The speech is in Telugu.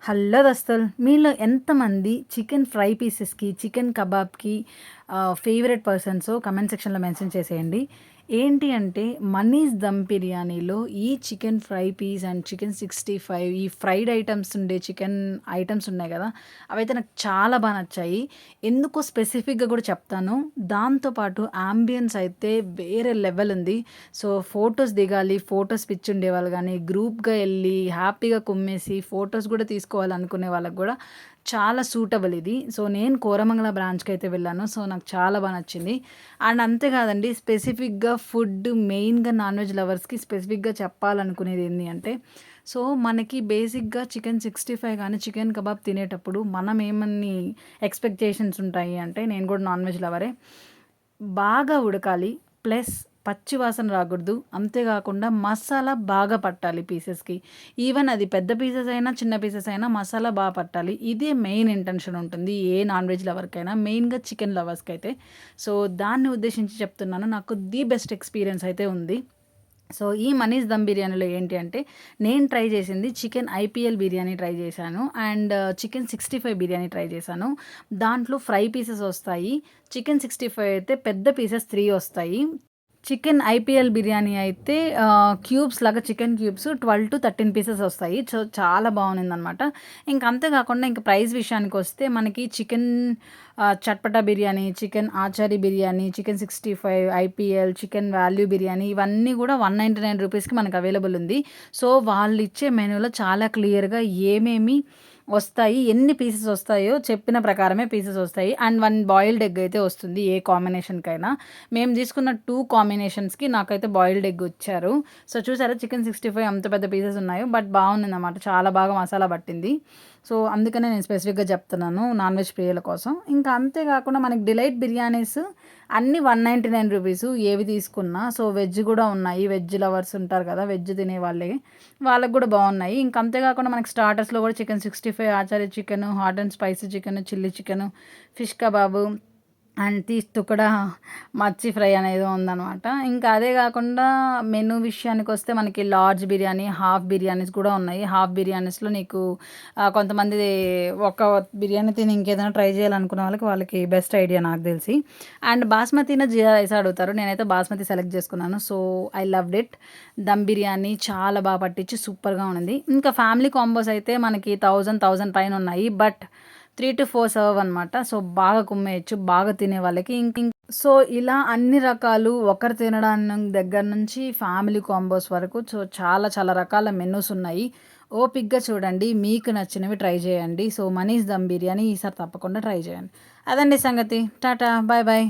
హలో దోస్తులు, మీలో ఎంతమంది చికెన్ ఫ్రై పీసెస్‌కి, చికెన్ కబాబ్‌కి ఫేవరెట్ పర్సన్సో కామెంట్ సెక్షన్‌లో మెన్షన్ చేసేయండి. ఏంటి అంటే, మనీస్ దమ్ బిర్యానీలో ఈ chicken fry piece and chicken 65 ఈ ఫ్రైడ్ ఐటెమ్స్ ఉండే చికెన్ ఐటెమ్స్ ఉన్నాయి గదా! అవైతే నాకు చాలా నచ్చాయి. ఎందుకో స్పెసిఫిక్‌గా గూడా చెప్తాను. దాంతో పాటు యాంబియన్స్ అయితే వేరే లెవెల్ ఉంది. సో, ఫోటోస్ దిగాలి, ఫోటోస్ పిచ్చి ఉండేవాళ్ళు గానీ, గ్రూప్‌గా ఎళ్లి హ్యాపీగా కుమ్మేసి ఫోటోస్ గూడా తీసుకోవాలనుకునే వాళ్ళకి గూడా చాలా సూటబుల్ ఇది. సో, నేను కోరమంగళ బ్రాంచ్‌కైతే వెళ్ళాను. సో, నాకు చాలా నచ్చింది. అండ్ అంతే కాదండి, స్పెసిఫిక్‌గా ఫుడ్ మెయిన్‌గా నాన్ వెజ్ లవర్స్‌కి స్పెసిఫిక్‌గా చెప్పాలనుకునేది ఏంది అంటే, సో, మనకి బేసిక్‌గా చికెన్ 65 గానీ, చికెన్ కబాబ్ తినేటప్పుడు మనం ఏమన్ని ఎక్స్‌పెక్టేషన్స్ ఉంటాయి అంటే, నేను గూడా నాన్ వెజ్ లవరే. బాగా ఉడకాలి. ప్లస్ పచ్చి వాసన రాకూడదు. అంతే గాకుండా మసాలా బాగా పట్టాలి పీసెస్‌కి. ఈవెన్ అది పెద్ద పీసెస్ అయినా, చిన్న పీసెస్ అయినా మసాలా పట్టాలి. ఇదే మెయిన్ ఇంటెన్షన్ ఉంటుంది ఏ నాన్ వెజ్ లవర్‌కైనా. మెయిన్‌గా చికెన్ లవర్స్‌కైతే. సో, దాన్ని ఉద్దేశించి చెప్తున్నాను. నాకు ది బెస్ట్ ఎక్స్‌పీరియన్స్ అయితే ఉంది. సో, ఈ మనీస్ దమ్ బిర్యానీలో ఏంటి అంటే, నేను ట్రై చేసింది చికెన్ ఐపీఎల్ బిర్యానీ ట్రై చేశాను. అండ్ చికెన్ 65 బిర్యానీ ట్రై చేశాను. దాంట్లో ఫ్రై పీసెస్ వస్తాయి. చికెన్ 65 అయితే పెద్ద పీసెస్ 3 వస్తాయి. చికెన్ ఐపీఎల్ బిర్యానీ అయితే క్యూబ్స్ లాగా చికెన్ క్యూబ్స్ 12-13 పీసెస్ వస్తాయి. సో, చాలా బాగుండిందనమాట. ఇంక అంతే కాకుండా ఇంక ప్రైస్ విషయానికొస్తే మనకి chicken chatpata biryani, chicken Achari biryani, chicken 65, IPL, chicken value biryani ఇవన్నీ కూడా 199 రూపీస్‌కి మనకు అవైలబుల్ ఉంది. సో, వాళ్ళిచ్చే మెనూలో చాలా క్లియర్‌గా ఏమేమి వస్తాయి, ఎన్ని పీసెస్ వస్తాయో చెప్పిన ప్రకారమే పీసెస్ వస్తాయి. అండ్ 1 బాయిల్డ్ ఎగ్ అయితే వస్తుంది ఏ కాంబినేషన్‌కైనా. మేము తీసుకున్న 2 కాంబినేషన్స్‌కి నాకైతే బాయిల్డ్ ఎగ్ వచ్చారు. సో, చూసారా చికెన్ 65 ఎంత పెద్ద పీసెస్ ఉన్నాయో. బట్ బాగుందన్నమాట. చాలా బాగా మసాలా పట్టింది. సో, అందుకనే నేను స్పెసిఫిక్‌గా చెప్తున్నాను నాన్ వెజ్ ప్రియుల కోసం. ఇంకా అంతే కాకుండా మనకి డిలైట్ బిర్యానీస్ అన్నీ 199 రూపీసు ఏవి తీసుకున్నా. సో, వెజ్ కూడా ఉన్నాయి. వెజ్ లవర్స్ ఉంటారు కదా! వెజ్ తినే వాళ్ళకి కూడా బాగున్నాయి. ఇంక అంతే కాకుండా మనకి స్టార్టర్స్‌లో కూడా chicken 65, Achari chicken, hot and spicy chicken, chilli chicken, fish kebab and తీసి తుకడా మచ్చి ఫ్రై అనేదో ఉందనమాట. ఇంకా అదే కాకుండా మెనూ విషయానికొస్తే మనకి లార్జ్ బిర్యానీ, హాఫ్ బిర్యానీస్ కూడా ఉన్నాయి. హాఫ్ బిర్యానీస్‌లో నీకు కొంతమంది ఒక బిర్యానీ తిని ఇంకేదైనా ట్రై చేయాలనుకున్న వాళ్ళకి బెస్ట్ ఐడియా నాకు తెలిసి. అండ్ బాస్మతినా, జీరా రైసా అడుగుతారు. నేనైతే బాస్మతి సెలెక్ట్ చేసుకున్నాను. So, I loved it. Dum biryani చాలా పట్టించి సూపర్‌గా ఉండింది. ఇంకా ఫ్యామిలీ కాంబోస్ అయితే మనకి 1000 పైన ఉన్నాయి. బట్ 3-4 సర్వ్ అనమాట. సో, బాగా కుమ్మేయొచ్చు బాగా తినే వాళ్ళకి. సో, ఇలా అన్ని రకాలు ఒకరు తినడానికి దగ్గర నుంచి ఫ్యామిలీ కాంబోస్ వరకు సో, చాలా రకాల మెనూస్ ఉన్నాయి. ఓపికగా చూడండి. మీకు నచ్చినవి ట్రై చేయండి. సో, మనీస్ దమ్ బిర్యానీ ఈసారి తప్పకుండా ట్రై చేయండి. అదండి సంగతి. టాటా. Bye bye.